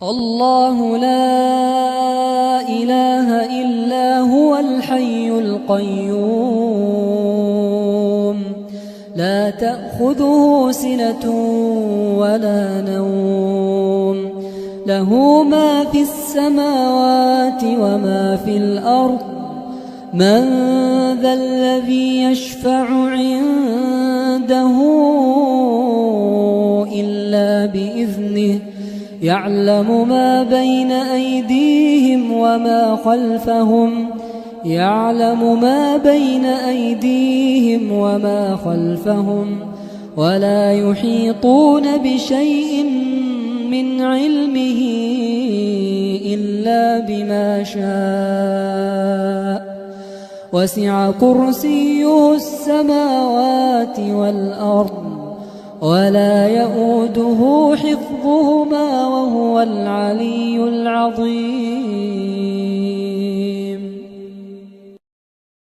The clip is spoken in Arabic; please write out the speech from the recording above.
الله لا إله إلا هو الحي القيوم لا تأخذه سنة ولا نوم له ما في السماوات وما في الأرض من ذا الذي يشفع عنده إلا بإذنه يعلم ما بين أيديهم وما خلفهم ولا يحيطون بشيء من علمه إلا بما شاء وسع كرسيه السماوات والأرض ولا يؤوده حفظهما وهو العلي العظيم.